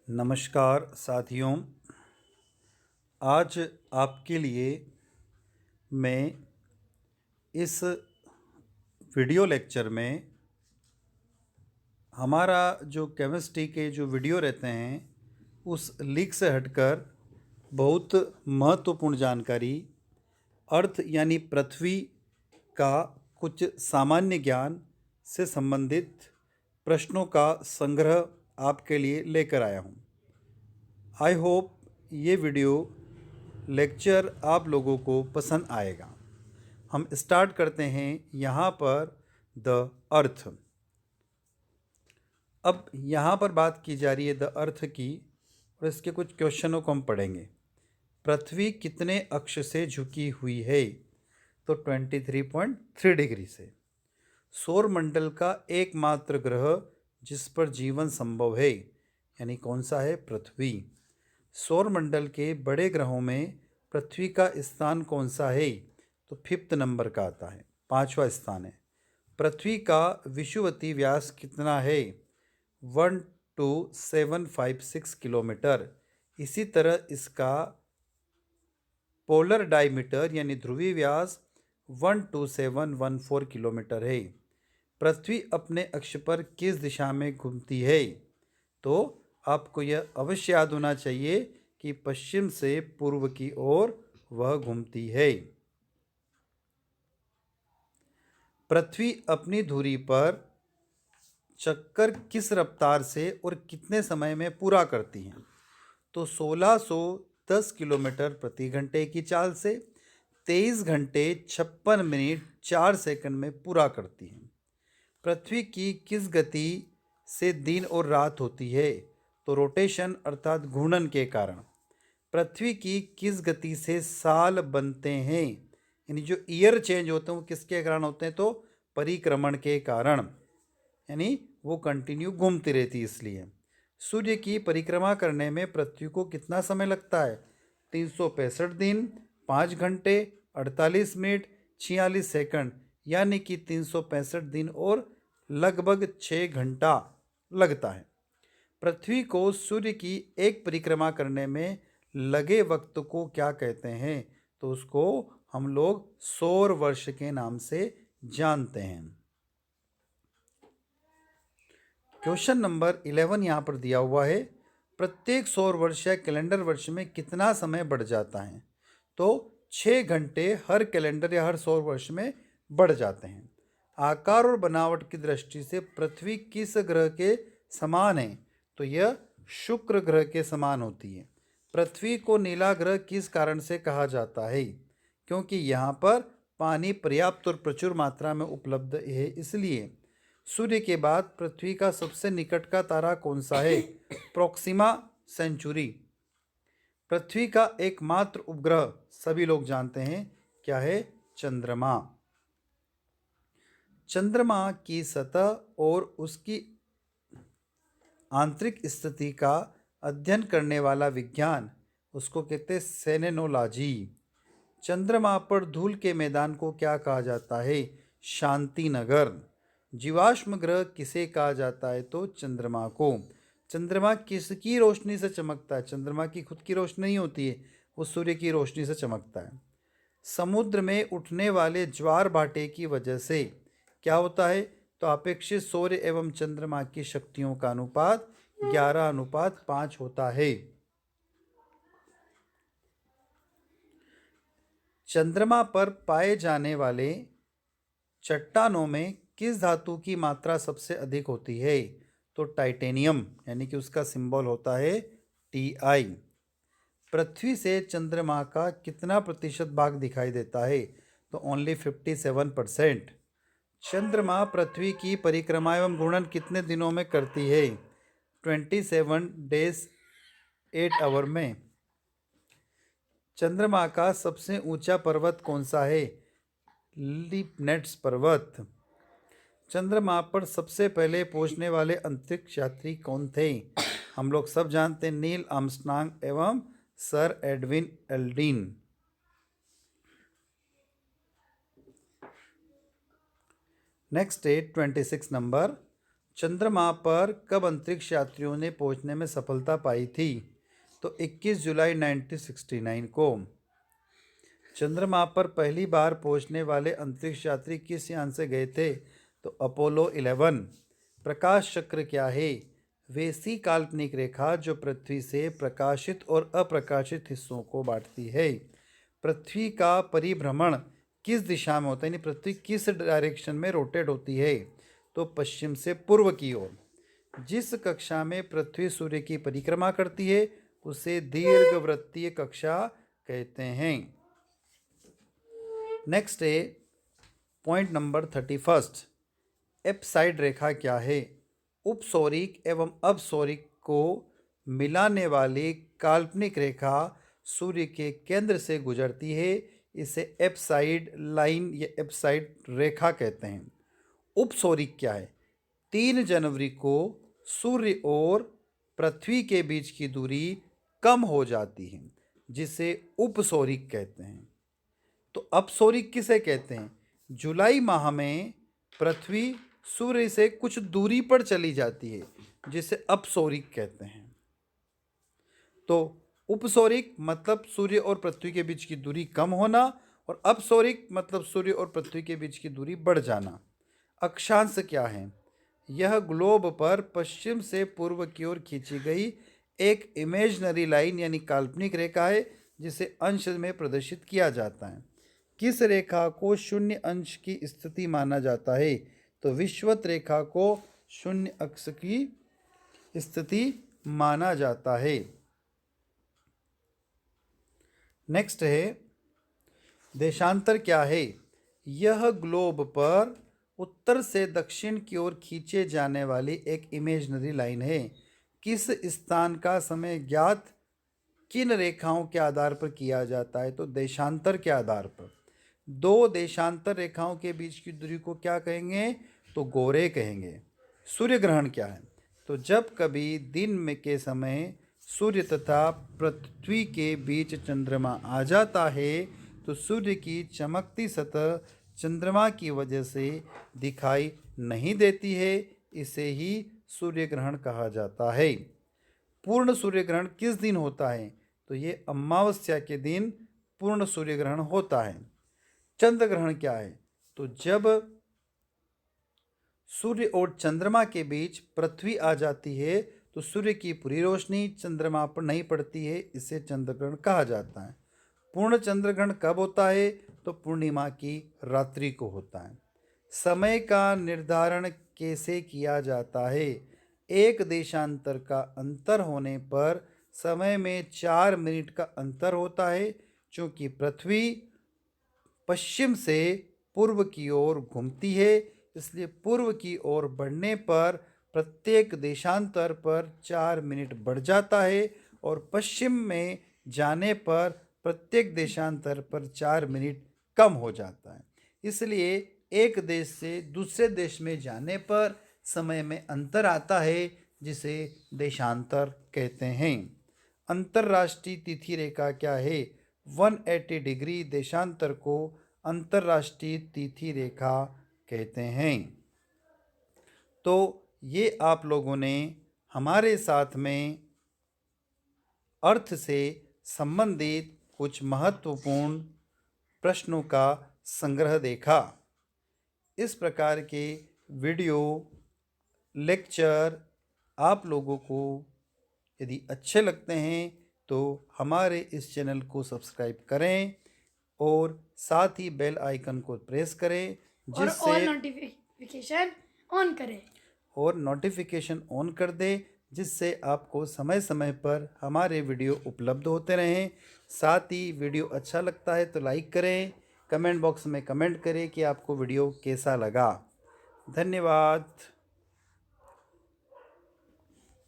नमस्कार साथियों। आज आपके लिए मैं इस वीडियो लेक्चर में हमारा जो केमिस्ट्री के जो वीडियो रहते हैं उस लीक से हटकर बहुत महत्वपूर्ण जानकारी अर्थ यानी पृथ्वी का कुछ सामान्य ज्ञान से संबंधित प्रश्नों का संग्रह आपके लिए लेकर आया हूँ। आई होप ये वीडियो लेक्चर आप लोगों को पसंद आएगा। हम स्टार्ट करते हैं यहाँ पर द अर्थ। अब यहाँ पर बात की जा रही है द अर्थ की और इसके कुछ क्वेश्चनों को हम पढ़ेंगे। पृथ्वी कितने अक्ष से झुकी हुई है? तो 23.3 डिग्री से। सौर मंडल का एकमात्र ग्रह जिस पर जीवन संभव है यानी कौन सा है? पृथ्वी। सौर मंडल के बड़े ग्रहों में पृथ्वी का स्थान कौन सा है? तो 5th नंबर का आता है, 5वां स्थान है। पृथ्वी का विषुवतीय व्यास कितना है? 12756 किलोमीटर। इसी तरह इसका पोलर डायमीटर यानी ध्रुवीय व्यास 12714 किलोमीटर है। पृथ्वी अपने अक्ष पर किस दिशा में घूमती है? तो आपको यह अवश्य याद होना चाहिए कि पश्चिम से पूर्व की ओर वह घूमती है। पृथ्वी अपनी धुरी पर चक्कर किस रफ्तार से और कितने समय में पूरा करती है? तो 1610 किलोमीटर प्रति घंटे की चाल से 23 घंटे 56 मिनट 4 सेकंड में पूरा करती है। पृथ्वी की किस गति से दिन और रात होती है? तो रोटेशन अर्थात घूर्णन के कारण। पृथ्वी की किस गति से साल बनते हैं? यानी जो ईयर चेंज होते हैं वो किसके कारण होते हैं? तो परिक्रमण के कारण, यानी वो कंटिन्यू घूमती रहती है इसलिए। सूर्य की परिक्रमा करने में पृथ्वी को कितना समय लगता है? 365 दिन 5 घंटे 48 मिनट 46 सेकंड, यानी कि 365 दिन और लगभग 6 घंटा लगता है। पृथ्वी को सूर्य की एक परिक्रमा करने में लगे वक्त को क्या कहते हैं? तो उसको हम लोग सौर वर्ष के नाम से जानते हैं। क्वेश्चन नंबर 11 यहाँ पर दिया हुआ है। प्रत्येक सौर वर्ष या कैलेंडर वर्ष में कितना समय बढ़ जाता है? तो 6 घंटे हर कैलेंडर या हर सौर वर्ष में बढ़ जाते हैं। आकार और बनावट की दृष्टि से पृथ्वी किस ग्रह के समान है? तो यह शुक्र ग्रह के समान होती है। पृथ्वी को नीला ग्रह किस कारण से कहा जाता है? क्योंकि यहाँ पर पानी पर्याप्त और प्रचुर मात्रा में उपलब्ध है इसलिए। सूर्य के बाद पृथ्वी का सबसे निकट का तारा कौन सा है? Proxima Centauri. पृथ्वी का एकमात्र उपग्रह सभी लोग जानते हैं, क्या है? चंद्रमा। चंद्रमा की सतह और उसकी आंतरिक स्थिति का अध्ययन करने वाला विज्ञान उसको कहते हैं सेलेनोलॉजी। चंद्रमा पर धूल के मैदान को क्या कहा जाता है? शांति नगर। जीवाश्म ग्रह किसे कहा जाता है? तो चंद्रमा को। चंद्रमा किसकी रोशनी से चमकता है? चंद्रमा की खुद की रोशनी नहीं होती है, वो सूर्य की रोशनी से चमकता है। समुद्र में उठने वाले ज्वार भाटे की वजह से क्या होता है? तो अपेक्षित सूर्य एवं चंद्रमा की शक्तियों का अनुपात 11:5 होता है। चंद्रमा पर पाए जाने वाले चट्टानों में किस धातु की मात्रा सबसे अधिक होती है? तो टाइटेनियम, यानी कि उसका सिंबल होता है Ti। पृथ्वी से चंद्रमा का कितना प्रतिशत भाग दिखाई देता है? तो ओनली 57%। चंद्रमा पृथ्वी की परिक्रमा एवं घूर्णन कितने दिनों में करती है? 27 डेज 8 आवर में। चंद्रमा का सबसे ऊंचा पर्वत कौन सा है? लिपनेट्स पर्वत। चंद्रमा पर सबसे पहले पहुंचने वाले अंतरिक्ष यात्री कौन थे? हम लोग सब जानते हैं, नील आर्मस्ट्रांग एवं सर एडविन एल्ड्रिन। नेक्स्ट है 26 नंबर। चंद्रमा पर कब अंतरिक्ष यात्रियों ने पहुंचने में सफलता पाई थी? तो 21 जुलाई 1969 को। चंद्रमा पर पहली बार पहुंचने वाले अंतरिक्ष यात्री किस यान से गए थे? तो अपोलो 11। प्रकाश चक्र क्या है? वैसी काल्पनिक रेखा जो पृथ्वी से प्रकाशित और अप्रकाशित हिस्सों को बांटती है। पृथ्वी का परिभ्रमण किस दिशा में होता है, यानी पृथ्वी किस डायरेक्शन में रोटेट होती है? तो पश्चिम से पूर्व की ओर। जिस कक्षा में पृथ्वी सूर्य की परिक्रमा करती है उसे दीर्घवृत्तीय कक्षा कहते हैं। नेक्स्ट है पॉइंट नंबर 31। एप्साइड रेखा क्या है? उपसौरिक एवं अपसौरिक को मिलाने वाली काल्पनिक रेखा सूर्य के केंद्र से गुजरती है। इसे एप्साइड लाइन या एप्साइड रेखा कहते हैं। उपसौरिक क्या है? 3 जनवरी को सूर्य और पृथ्वी के बीच की दूरी कम हो जाती है, जिसे उपसौरिक कहते हैं। तो अपसौरिक किसे कहते हैं? जुलाई माह में पृथ्वी सूर्य से कुछ दूरी पर चली जाती है, जिसे अपसौरिक कहते हैं। तो उपसौरिक मतलब सूर्य और पृथ्वी के बीच की दूरी कम होना, और अपसौरिक मतलब सूर्य और पृथ्वी के बीच की दूरी बढ़ जाना। अक्षांश क्या है? यह ग्लोब पर पश्चिम से पूर्व की ओर खींची गई एक इमेजनरी लाइन यानी काल्पनिक रेखा है, जिसे अंश में प्रदर्शित किया जाता है। किस रेखा को शून्य अंश की स्थिति माना जाता है? तो विषुवत रेखा को शून्य अक्ष की स्थिति माना जाता है। नेक्स्ट है देशांतर क्या है? यह ग्लोब पर उत्तर से दक्षिण की ओर खींचे जाने वाली एक इमेजनरी लाइन है। किस स्थान का समय ज्ञात किन रेखाओं के आधार पर किया जाता है? तो देशांतर के आधार पर। 2 देशांतर रेखाओं के बीच की दूरी को क्या कहेंगे? तो गोरे कहेंगे। सूर्य ग्रहण क्या है? तो जब कभी दिन में के समय सूर्य तथा पृथ्वी के बीच चंद्रमा आ जाता है तो सूर्य की चमकती सतह चंद्रमा की वजह से दिखाई नहीं देती है। इसे ही सूर्य ग्रहण कहा जाता है। पूर्ण सूर्य ग्रहण किस दिन होता है? तो ये अमावस्या के दिन पूर्ण सूर्य ग्रहण होता है। चंद्र ग्रहण क्या है? तो जब सूर्य और चंद्रमा के बीच पृथ्वी आ जाती है तो सूर्य की पूरी रोशनी चंद्रमा पर नहीं पड़ती है, इसे चंद्र ग्रहण कहा जाता है। पूर्ण चंद्र ग्रहण कब होता है? तो पूर्णिमा की रात्रि को होता है। समय का निर्धारण कैसे किया जाता है? एक देशांतर का अंतर होने पर समय में 4 मिनट का अंतर होता है। चूंकि पृथ्वी पश्चिम से पूर्व की ओर घूमती है, इसलिए पूर्व की ओर बढ़ने पर प्रत्येक देशांतर पर 4 मिनट बढ़ जाता है, और पश्चिम में जाने पर प्रत्येक देशांतर पर 4 मिनट कम हो जाता है। इसलिए एक देश से दूसरे देश में जाने पर समय में अंतर आता है, जिसे देशांतर कहते हैं। अंतर्राष्ट्रीय तिथि रेखा क्या है? 180 डिग्री देशांतर को अंतर्राष्ट्रीय तिथि रेखा कहते हैं। तो ये आप लोगों ने हमारे साथ में अर्थ से संबंधित कुछ महत्वपूर्ण प्रश्नों का संग्रह देखा। इस प्रकार के वीडियो लेक्चर आप लोगों को यदि अच्छे लगते हैं तो हमारे इस चैनल को सब्सक्राइब करें और साथ ही बेल आइकन को प्रेस करें, जिससे और नोटिफिकेशन ऑन कर दें, जिससे आपको समय समय पर हमारे वीडियो उपलब्ध होते रहें। साथ ही वीडियो अच्छा लगता है तो लाइक करें, कमेंट बॉक्स में कमेंट करें कि आपको वीडियो कैसा लगा। धन्यवाद।